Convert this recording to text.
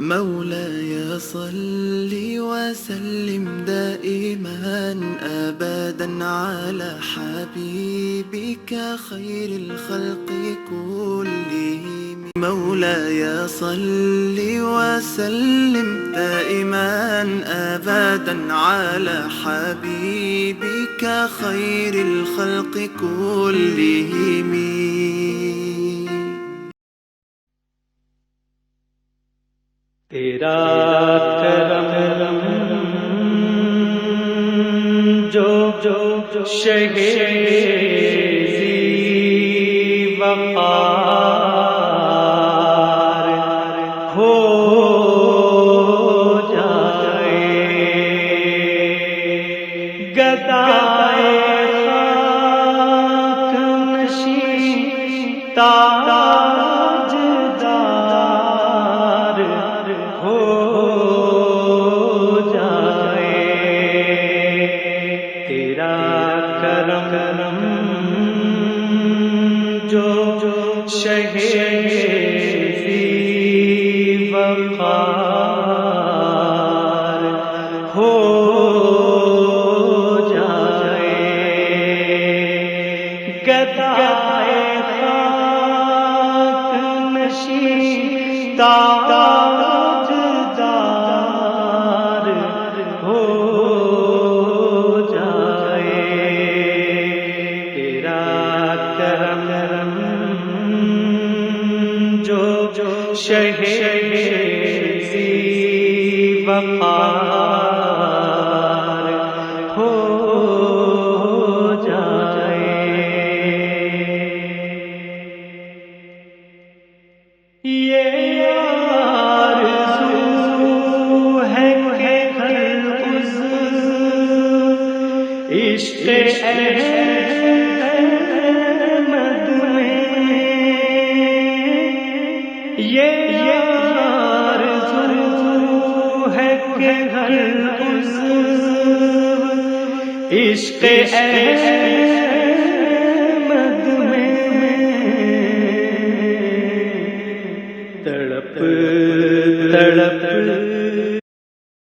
مولاي صل وسلم دائما أبدا على حبيبك خير الخلق كلهم. مولاي صل وسلم دائما أبدا على حبيبك خير الخلق كلهم. تیرا کرم جو شہ ذی وقار ہو جائے، گدائے خاک نشین تاجدار ہو جائے، تیرا کرم جو شہ ذی وقار ہو جائے، گدائے خاک نشین تاجدار ہو جائے، تیرا کرم جو شہ ذی وقار ہو جائے۔ یہ آرزو ہے کہ ہر عضو عشق احمد میں، یہ آرزو ہے کہ ہر عضو عشق احمد